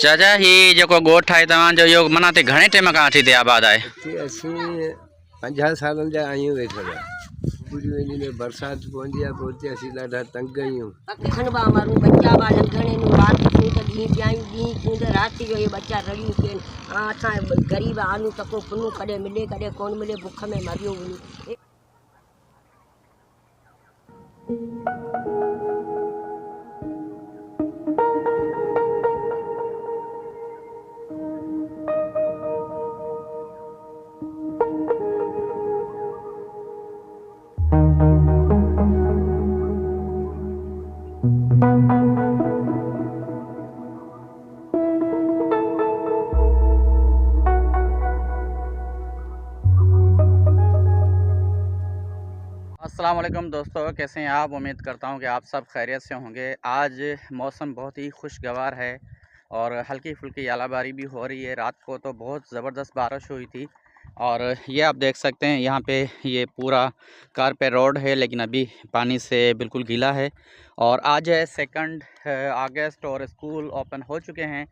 चाचा ही जो गोठ ठाही तव्हांजो इहो माना ते घणे टाइम खां वठी हिते आबाद आहे? असीं 50 सालनि जा आहियूं वेठल। पूरी वेंदी में बरसाति पवंदी आहे पोइ हिते असीं ॾाढा तंग आहियूं। खनबा मारूं बच्चा बा लंघणे नु रात को त दी जाई दी कूद रात जो ये बच्चा रड़ी के असां गरीब आलू तको पुनु कॾे मिले कॾे कोन मिले भुख में मरियो वञी। अस्सलाम वालेकुम दोस्तों, कैसे हैं आप? उम्मीद करता हूं कि आप सब खैरियत से होंगे। आज मौसम बहुत ही खुशगवार है और हल्की फुल्की आलाबारी भी हो रही है। रात को तो बहुत ज़बरदस्त बारिश हुई थी और ये आप देख सकते हैं यहाँ पे ये पूरा कारपेट रोड है, लेकिन अभी पानी से बिल्कुल गीला है। और आज है 2 अगस्त और स्कूल ओपन हो चुके हैं,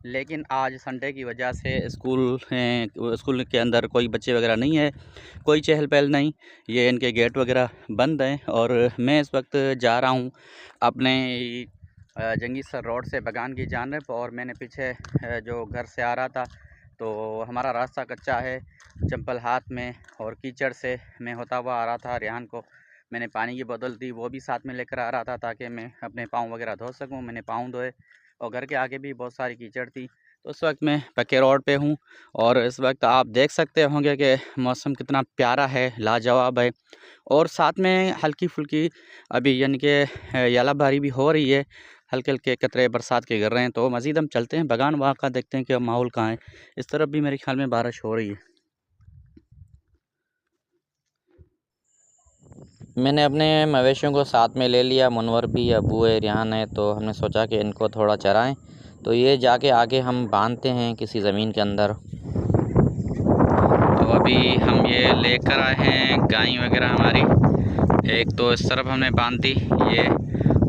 लेकिन आज संडे की वजह से स्कूल के अंदर कोई बच्चे वगैरह नहीं है, कोई चहल पहल नहीं, ये इनके गेट वगैरह बंद हैं। और मैं इस वक्त जा रहा हूँ अपने जंगी सर रोड से बगान की जानिब। और मैंने पीछे जो घर से आ रहा था तो हमारा रास्ता कच्चा है, चंपल हाथ में और कीचड़ से मैं होता हुआ आ रहा था। रेहान को मैंने पानी की बोतल दी, वो भी साथ में लेकर आ रहा था ताकि मैं अपने पाँव वगैरह धो सकूं। मैंने पाँव धोए और घर के आगे भी बहुत सारी कीचड़ थी। तो इस वक्त मैं पक्के रोड पे हूँ और इस वक्त आप देख सकते होंगे कि मौसम कितना प्यारा है, लाजवाब है। और साथ में हल्की फुल्की अभी यानी कि यालाबारी भी हो रही है, हल्के हल्के कतरे बरसात के गिर रहे हैं। तो मज़ीद हम चलते हैं बगान वहाँ का, देखते हैं कि माहौल कहाँ है। इस तरफ भी मेरे ख्याल में बारिश हो रही है। मैंने अपने मवेशियों को साथ में ले लिया, मुनवर भी, अबू है, रेहान है, तो हमने सोचा कि इनको थोड़ा चराएं। तो ये जाके आगे हम बांधते हैं किसी ज़मीन के अंदर। तो अभी हम ये लेकर आए हैं गाय वगैरह हमारी। एक तो इस तरफ हमने बांध दी ये,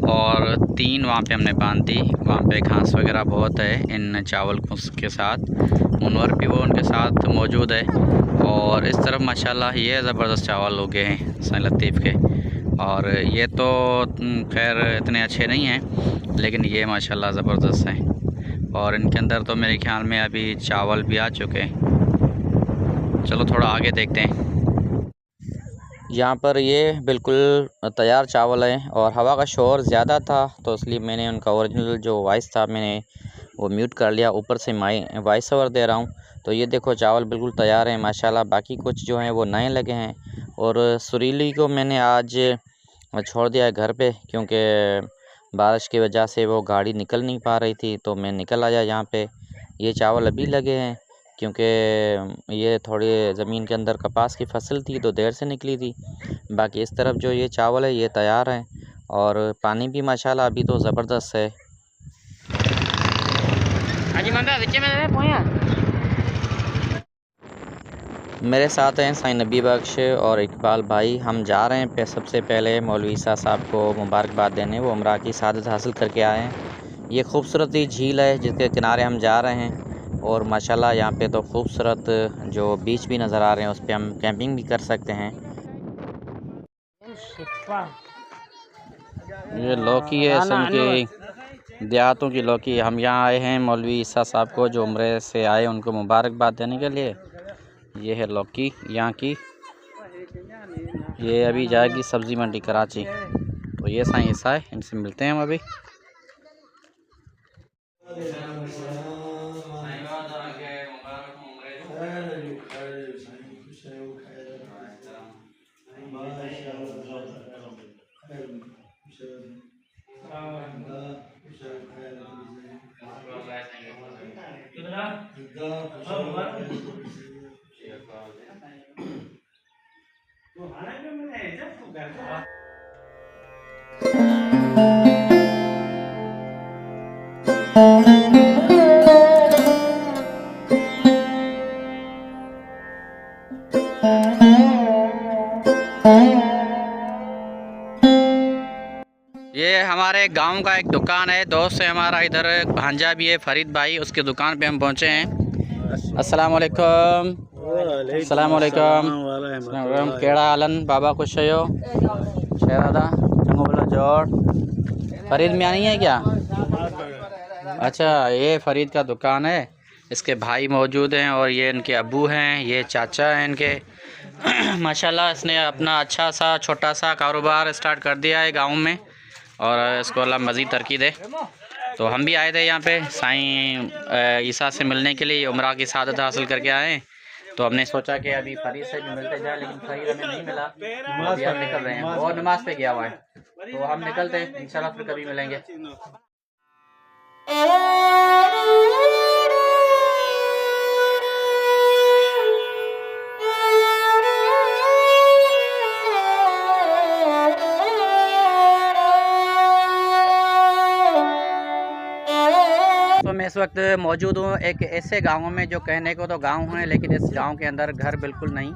और 3 वहाँ पे हमने बांध दी। वहाँ पे घास वगैरह बहुत है इन चावल के साथ। मुनवर भी वो उनके साथ मौजूद है। और इस तरफ माशाल्लाह ये ज़बरदस्त चावल उगे हैं सैयद लतीफ़ के। और ये तो खैर इतने अच्छे नहीं हैं, लेकिन ये माशाल्लाह ज़बरदस्त हैं। और इनके अंदर तो मेरे ख्याल में अभी चावल भी आ चुके हैं। चलो थोड़ा आगे देखते हैं। यहाँ पर ये बिल्कुल तैयार चावल है और हवा का शोर ज़्यादा था, तो इसलिए मैंने उनका ओरिजिनल जो वॉइस था मैंने वो म्यूट कर लिया। ऊपर से वॉइस ओवर दे रहा हूँ। तो ये देखो चावल बिल्कुल तैयार हैं माशाल्लाह। बाकी कुछ जो हैं वो नए लगे हैं। और सुरीली को मैंने आज छोड़ दिया है घर पे, क्योंकि बारिश की वजह से वो गाड़ी निकल नहीं पा रही थी, तो मैं निकल आया यहाँ पे। ये चावल अभी लगे हैं क्योंकि ये थोड़ी ज़मीन के अंदर कपास की फसल थी तो देर से निकली थी। बाकी इस तरफ जो ये चावल है ये तैयार हैं और पानी भी माशाल्लाह अभी तो ज़बरदस्त है। मेरे साथ हैं साईं नबी बख्श और इकबाल भाई। हम जा रहे हैं सबसे पहले मौलवी साहब को मुबारकबाद देने। वो उम्रा की सआदत हासिल करके आए हैं। ये खूबसूरत झील है जिसके किनारे हम जा रहे हैं। और माशाल्लाह यहाँ पे तो खूबसूरत जो बीच भी नज़र आ रहे हैं, उस पर हम कैंपिंग भी कर सकते हैं। ये लौकी है असम की देहातों की लौकी। हम यहाँ आए हैं मौलवी ईसा साहब को जो उम्रे से आए, उनको मुबारकबाद देने के लिए। ये है लौकी यहाँ की, ये अभी जाएगी सब्ज़ी मंडी कराची। तो ये साईं ईसा है, इनसे मिलते हैं हम अभी। ये हमारे एक गांव का एक दुकान है, दोस्त है हमारा, इधर भांजा भी है फरीद भाई, उसकी दुकान पे हम पहुंचे हैं। अस्सलाम वालेकुम। अस्सलाम वालेकुम। केड़ा हालन बाबा, खुश हो? शहरादा चंगो बोला जोड़। फरीद में नहीं है क्या? अच्छा, ये फरीद का दुकान है, इसके भाई मौजूद हैं और ये इनके अब्बू हैं, ये चाचा हैं इनके। माशाल्लाह इसने अपना अच्छा सा छोटा सा कारोबार स्टार्ट कर दिया है गांव में, और इसको अल्लाह मज़ीद तरक्की दे। तो हम भी आए थे यहाँ पे साईं ईसा से मिलने के लिए, उम्रा की सादत हासिल करके आए हैं। तो हमने सोचा कि अभी फरीद से भी मिलते जाए, लेकिन फरीद हमें नहीं मिला, अभी हम निकल रहे हैं। वो नमाज पे गया हुआ है, तो हम निकलते हैं, इंशाल्लाह फिर कभी मिलेंगे। तो मैं इस वक्त मौजूद हूँ एक ऐसे गांव में जो कहने को तो गांव है, लेकिन इस गांव के अंदर घर बिल्कुल नहीं।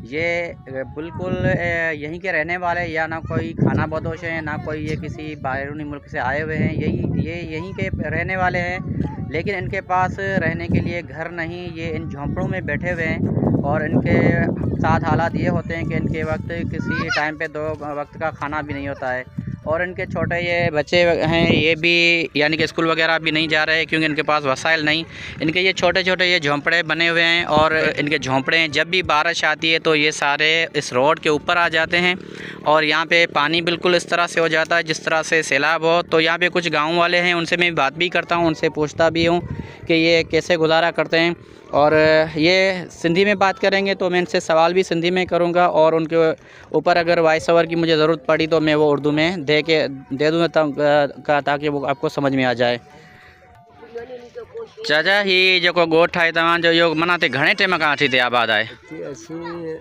ये बिल्कुल यहीं के रहने वाले, या ना कोई खाना बदोश हैं, ना कोई ये किसी बैरूनी मुल्क से आए हुए हैं, ये यहीं के रहने वाले हैं। लेकिन इनके पास रहने के लिए घर नहीं, ये इन झोंपड़ों में बैठे हुए हैं। और इनके साथ हालात ये होते हैं कि इनके वक्त किसी टाइम पे 2 वक्त का खाना भी नहीं होता है। और इनके छोटे ये बच्चे हैं, ये भी यानी कि स्कूल वगैरह भी नहीं जा रहे क्योंकि इनके पास वसाइल नहीं। इनके ये छोटे छोटे ये झोंपड़े बने हुए हैं, और इनके झोंपड़े जब भी बारिश आती है तो ये सारे इस रोड के ऊपर आ जाते हैं, और यहाँ पे पानी बिल्कुल इस तरह से हो जाता है जिस तरह से सैलाब हो। तो यहाँ पे कुछ गाँव वाले हैं, उनसे मैं बात भी करता हूँ, उनसे पूछता भी हूँ कि ये कैसे गुजारा करते हैं। और ये सिंधी में बात करेंगे तो मैं इनसे सवाल भी सिंधी में करूँगा, और उनके ऊपर अगर वॉइस ओवर की मुझे ज़रूरत पड़ी तो मैं वो उर्दू में दे दूँगा ताकि वो आपको समझ में आ जाए। चाचा ही जो ॻोठ आहे तव्हांजो, इहो माना ते घणे टाइम खां अची हिते आबाद आहे? असीं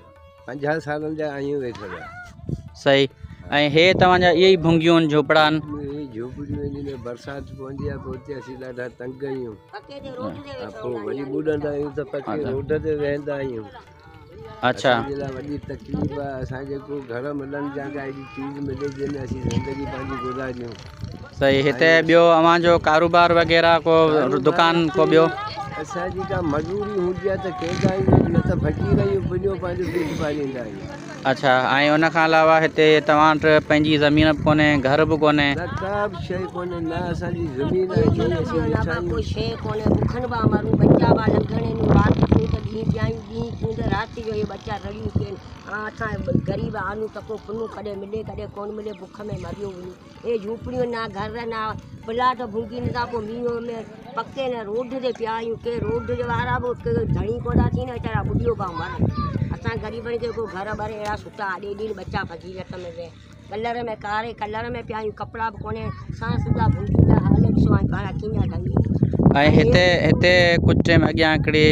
50 सालनि जा आहियूं वेठल। सही। ऐं हे तव्हांजा इहे ई भुंगियूं आहिनि, झोपड़ा आहिनि? झोपड़ियूं आहिनि, में बरसाति पवंदी आहे पोइ हुते असीं ॾाढा तंग आहियूं। पोइ वरी ॿुॾंदा आहियूं त पके रोड ते वेहंदा आहियूं। अच्छा, असांजे लाइ वॾी तकलीफ़ आहे। असांखे को घर मिलनि जा का अहिड़ी चीज़ मिले जंहिंमें असीं ज़िंदगी पंहिंजी गुज़ारियूं। सही। हिते ॿियो अव्हांजो कारोबार वग़ैरह को दुकान को ॿियो? असांजी का मजबूरी हूंदी आहे त कंदा आहियूं, न त फ़क़ीर आहियूं, पुॼो पंहिंजो पेट पालींदा आहियूं। अच्छा, ऐं उन खां अलावा हिते तव्हां वटि पंहिंजी ज़मीन बि कोन्हे, घर बि कोन्हे? न का बि शइ कोन्हे, न असांजी ज़मीन आहे, कोई शइ कोन्हे, बुखनि पिया मरूं, बच्चा पिया लंघण आहिनि, राति कूं त ॾींहुं पियायूं, ॾींहुं कूं त राति जो इहे बच्चा रड़ियूं कनि। असां ग़रीब आनू तको पुनू कॾहिं मिले कॾहिं कोन मिले, बुख में मरियो वञूं। हे झूपड़ियूं ना घर ना प्लाट भुंगी न था, पोइ मींहं में पके न रोड ते पिया आहियूं। के रोड जे वारा बि धणी कोन था थी, न वीचारा ॿुॾियो पिया मरनि। असां ग़रीबनि खे को घर वर अहिड़ा सुठा ॾे ॾींहुं बच्चा फसी रत में रहे, कलर में कारे कलर में पिया आहियूं, कपिड़ा बि कोन्हे, सांस सुधा भुंगी था हाल ॾिसो हाणे पाण कीअं ठही। ऐं हिते कुझु टाइम अॻियां हिकिड़ी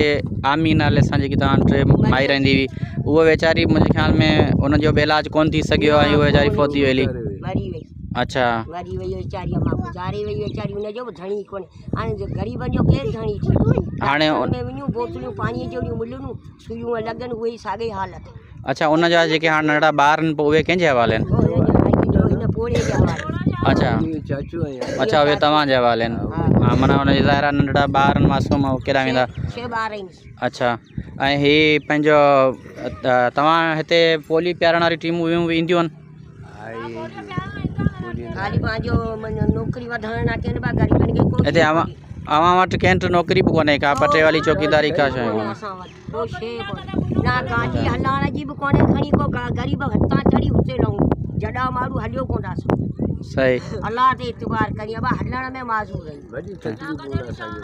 आमी नाले सां जेकी तव्हां वटि माई रहंदी हुई, उहा वेचारी मुंहिंजे ख़्याल में उनजो बि इलाजु कोन थी सघियो आहे, उहा वेचारी फोती वेली। मरी वई। अच्छा, मरी वई वीचारी, अम्मा गुज़ारे वई वीचारी, हुनजो बि धणी कोन्हे। हाणे ग़रीबनि जो केरु धणी थी? हाणे में वञूं बोतलियूं पाणीअ जहिड़ियूं मिलनि, सुइयूं लॻनि, उहे ई साॻे हालत। अच्छा, उनजा जेके हाणे नंढड़ा ॿार आहिनि पोइ उहे कंहिंजे हवाले आहिनि? हिन पोड़े जे हवाले। अच्छा चाचू आहियां। अच्छा, उहे तव्हांजे हवाले आहिनि। हा, माना हुनजे ज़ाहिर नंढड़ा ॿार आहिनि मासूम, उहे केॾा वेंदा? 6 ॿार आहिनि। अच्छा, ऐं हीअ पंहिंजो तव्हां हिते पोली पियारण वारी टीमूं ईंदियूं आहिनि? ख़ाली पंहिंजो नौकिरी वधाइण लाइ कनि पिया, ग़रीबनि खे कोई हिते अव्हां वटि कंहिं नौकिरी बि कोन्हे का? पटे वाली चौकीदारी का शइ? असां वटि को शइ कोन्हे, ना गांधी हलाइण जी बि कोन्हे, खणी को ग़रीब हथां चढ़ी हुते रहूं, जॾा माण्हू हलियो कोन था सघूं। सही। अल्लाह ते इतबार करिए, अब हलण में माज़ूर रही। वॾी तकलीफ़ आहे असांखे।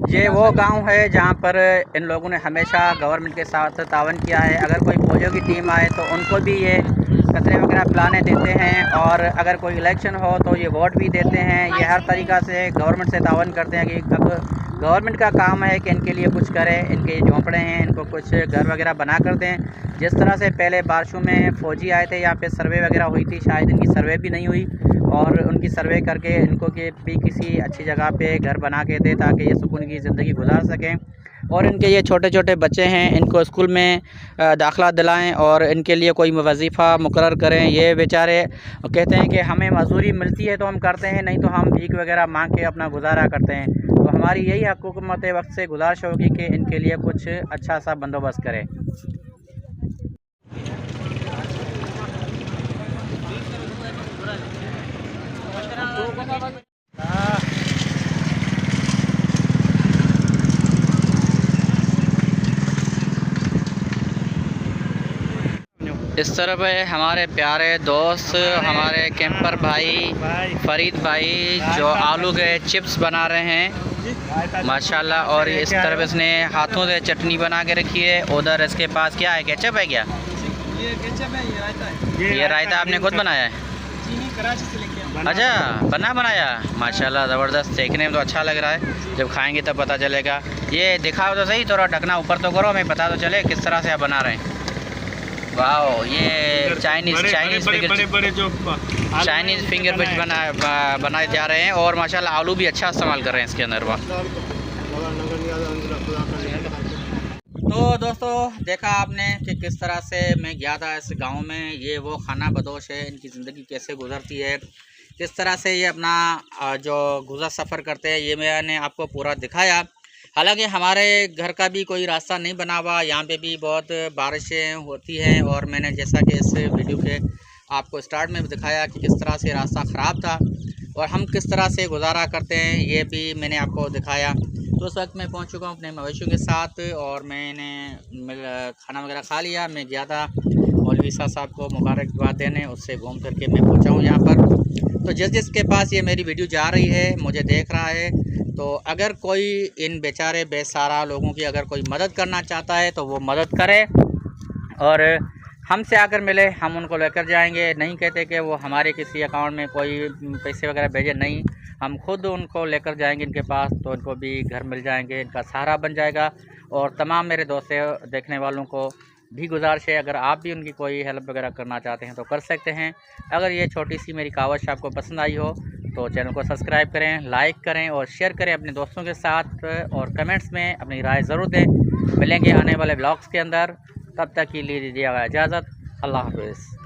ये वो गांव है जहां पर इन लोगों ने हमेशा गवर्नमेंट के साथ तावन किया है। अगर कोई फौजियों की टीम आए तो उनको भी ये कतरे वगैरह पिलाने देते हैं, और अगर कोई इलेक्शन हो तो ये वोट भी देते हैं। ये हर तरीक़ा से गवर्नमेंट से तावन करते हैं कि अब गवर्नमेंट का काम है कि इनके लिए कुछ करें। इनके झोंपड़े हैं, इनको कुछ घर वगैरह बना कर दें। जिस तरह से पहले बारिशों में फ़ौजी आए थे, यहाँ पे सर्वे वगैरह हुई थी, शायद इनकी सर्वे भी नहीं हुई, और उनकी सर्वे करके इनको कि भी किसी अच्छी जगह पे घर बना के दे ताकि ये सुकून की ज़िंदगी गुजार सकें। और इनके ये छोटे छोटे बच्चे हैं, इनको स्कूल में दाखिला दिलाएं और इनके लिए कोई वजीफ़ा मुकर्रर करें। ये बेचारे कहते हैं कि हमें मजदूरी मिलती है तो हम करते हैं, नहीं तो हम भीख वगैरह मांग के अपना गुजारा करते हैं। तो हमारी यही हुकूमत वक्त से गुजारिश होगी कि इनके लिए कुछ अच्छा सा बंदोबस्त करें। इस तरफ है हमारे प्यारे दोस्त, हमारे कैंपर भाई फरीद भाई, जो आलू के चिप्स बना रहे हैं माशाल्लाह। और इस तरफ इसने हाथों से चटनी बना के रखी है। उधर इसके पास क्या है, केचप है क्या? ये केचप है, ये रायता है। ये रायता आपने खुद बनाया है? चीनी कराची से लेके आया। अच्छा, बनाया माशाल्लाह, ज़बरदस्त। देखने में तो अच्छा लग रहा है, जब खाएंगे तब पता चलेगा। ये दिखाओ तो सही, थोड़ा ढकना ऊपर तो करो, हमें पता तो चले किस तरह से आप बना रहे हैं। वाह, ये चाइनीज़ फिंगर फिश बनाए जा रहे हैं। और माशाल्लाह आलू भी अच्छा इस्तेमाल कर रहे हैं इसके अंदर। वाह। तो दोस्तों देखा आपने कि किस तरह से मैं गया था इस गांव में। ये वो खाना बदोश है, इनकी ज़िंदगी कैसे गुजरती है, किस तरह से ये अपना जो गुज़र सफ़र करते हैं, ये मैंने आपको पूरा दिखाया। हालांकि हमारे घर का भी कोई रास्ता नहीं बना हुआ, यहाँ पे भी बहुत बारिशें होती हैं। और मैंने जैसा कि इस वीडियो के आपको स्टार्ट में भी दिखाया कि किस तरह से रास्ता ख़राब था और हम किस तरह से गुजारा करते हैं, ये भी मैंने आपको दिखाया। तो उस वक्त मैं पहुँच चुका हूँ अपने मवेशियों के साथ और मैंने खाना वगैरह खा लिया। मैं गया था मौलवी साहब को मुबारकबाद देने, उससे घूम फिर के मैं पहुँचा हूँ यहाँ पर। तो जिसके पास ये मेरी वीडियो जा रही है, मुझे देख रहा है, तो अगर कोई इन बेचारे बेसहारा लोगों की अगर कोई मदद करना चाहता है तो वो मदद करे और हमसे आकर मिले, हम उनको लेकर जाएंगे। नहीं कहते कि वो हमारे किसी अकाउंट में कोई पैसे वगैरह भेजे, नहीं, हम खुद उनको लेकर जाएंगे इनके पास, तो इनको भी घर मिल जाएंगे, इनका सहारा बन जाएगा। और तमाम मेरे दोस्तों देखने वालों को भी गुजारिश है, अगर आप भी उनकी कोई हेल्प वगैरह करना चाहते हैं तो कर सकते हैं। अगर ये छोटी सी मेरी कावश आपको पसंद आई हो तो चैनल को सब्सक्राइब करें, लाइक करें और शेयर करें अपने दोस्तों के साथ। और कमेंट्स में अपनी राय ज़रूर दें। मिलेंगे आने वाले ब्लॉग्स के अंदर, तब तक के लिए दीजिएगा इजाज़त। अल्लाह हाफ़िज़।